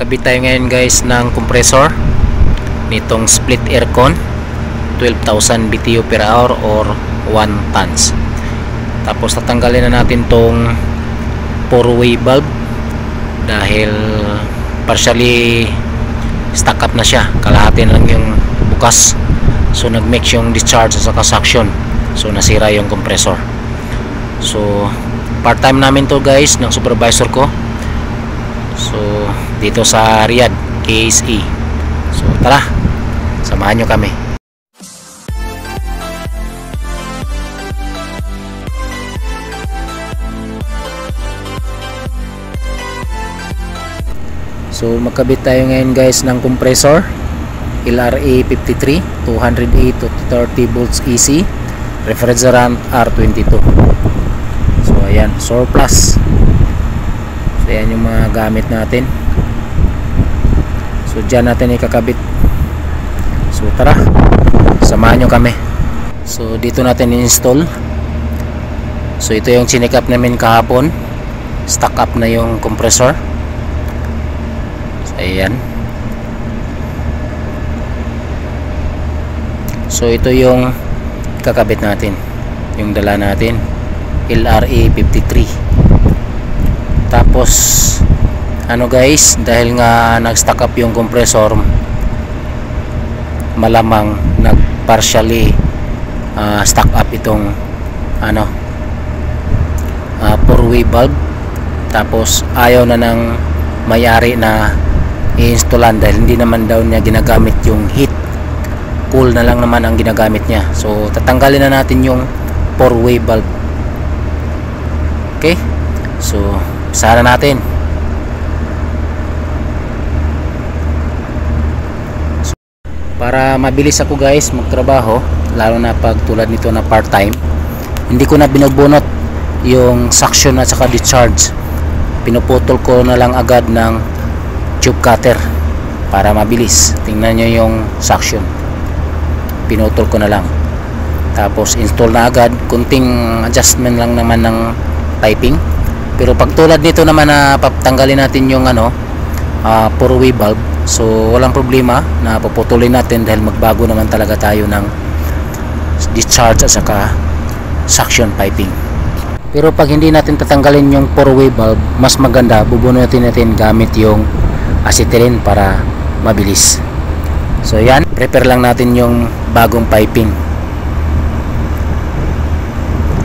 Magkabit tayo ngayon guys ng compressor nitong split aircon 12,000 BTU per hour or 1 tons. Tapos tatanggalin na natin tong 4-way bulb dahil partially stuck up na siya, kalahati lang yung bukas, so nag-mix yung discharge sa suction, so nasira yung compressor. So part time namin to guys ng supervisor ko, so dito sa Riyadh KSE. So tara, samahan nyo kami. So magkabit tayo ngayon guys ng compressor LRA 53 208 to 30 volts AC, refrigerant R22. So ayan, surplus. So ayan yung mga gamit natin. So dyan natin ikakabit. So tara, samahan nyo kami. So dito natin install. So ito yung chinek up namin kahapon, stuck up na yung compressor. Ayan. So ito yung kakabit natin, yung dala natin LRA 53. Tapos ano guys, dahil nga nag-stuck up yung compressor, malamang nag-partially stuck up itong ano 4-way bulb. Tapos ayaw na ng may-ari na i-installan dahil hindi naman daw niya ginagamit yung heat, cool na lang naman ang ginagamit niya. So tatanggalin na natin yung 4-way bulb. Okay, so usahan na natin. So, para mabilis ako guys magtrabaho, lalo na pag tulad nito na part time, hindi ko na binubunot yung suction at saka discharge, pinuputol ko na lang agad ng tube cutter para mabilis. Tingnan nyo yung suction, pinutol ko na lang, tapos install na agad. Kunting adjustment lang naman ng piping. Pero pag tulad nito naman na patanggalin natin yung 4-way bulb, so walang problema na puputulin natin dahil magbago naman talaga tayo ng discharge at saka suction piping. Pero pag hindi natin tatanggalin yung 4-way bulb, mas maganda bubunutin natin gamit yung acetylene para mabilis. So yan, prepare lang natin yung bagong piping.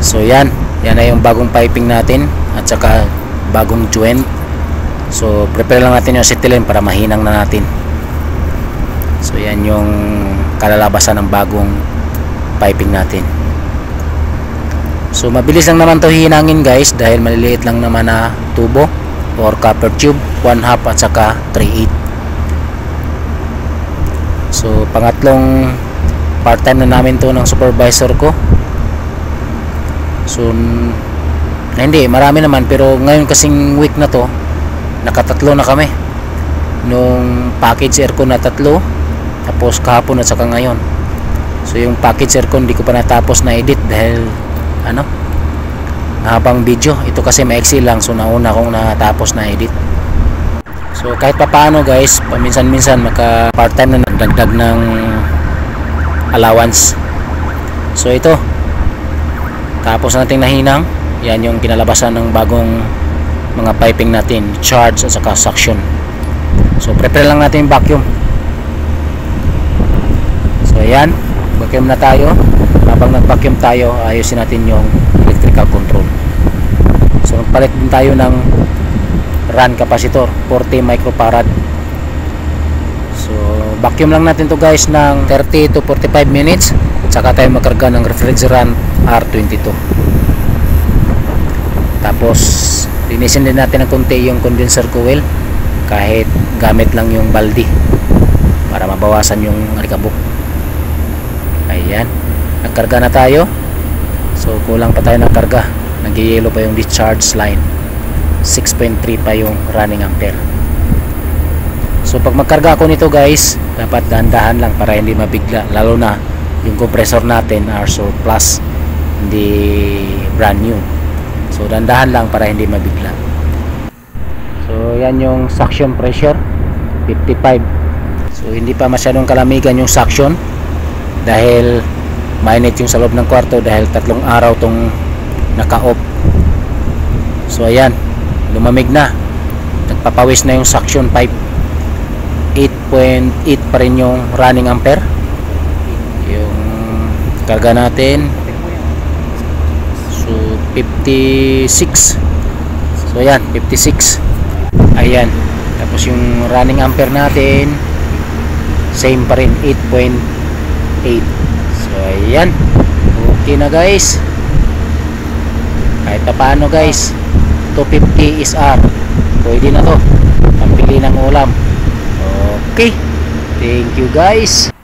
So yan na yung bagong piping natin at saka bagong joint. So prepare lang natin yung acetylene para mahinang na natin. So yan yung kalalabasan ng bagong piping natin. So mabilis lang naman to hinangin guys dahil maliliit lang naman na tubo or copper tube, 1/2 at saka 3/8. So pangatlong part time na namin to ng supervisor ko. So hindi, marami naman, pero ngayon kasing week na to nakatatlo na kami. Nung package aircon na 3, tapos kahapon at saka ngayon. So yung package aircon di ko pa natapos na edit dahil habang video ito kasi maiksi lang, so nauna kong natapos na edit. So kahit pa paano guys, paminsan-minsan maka part time na nagdagdag ng allowance. So ito, tapos nating nahinang, yan yung kinalabasan ng bagong mga piping natin, charge at saka suction. So prepare lang natin yung vacuum. So ayan, vacuum na tayo. Habang nag-vacuum tayo, ayusin natin yung electrical control. So magpalit din tayo ng run capacitor 40 microfarad. So vacuum lang natin to guys ng 30 to 45 minutes, saka tayo magkarga ng refrigerant R22. Tapos linisin din natin ng konti yung condenser coil kahit gamit lang yung balde para mabawasan yung alikabok. Ayan, nagkarga na tayo. So kulang pa tayo ng karga, nag-yellow pa yung discharge line, 6.3 pa yung running ampere. So pag magkarga ako nito guys, dapat dahan-dahan lang para hindi mabigla, lalo na yung compressor natin are surplus, hindi brand new. So dahan-dahan lang para hindi mabigla. So yan yung suction pressure, 55. So hindi pa masyadong kalamigan yung suction dahil mainit yung sa loob ng kwarto dahil 3 araw tong naka-off. So ayan, lumamig na, nagpapawis na yung suction pipe. 8.8 pa rin yung running ampere yung karga natin. So 56. So ayan, 56. Ayan, tapos yung running ampere natin same pa rin, 8.8. So ayan, okay na guys. Kahit pa paano guys, 250 SR pwede na to, pambili ng ulam. Okay, thank you guys.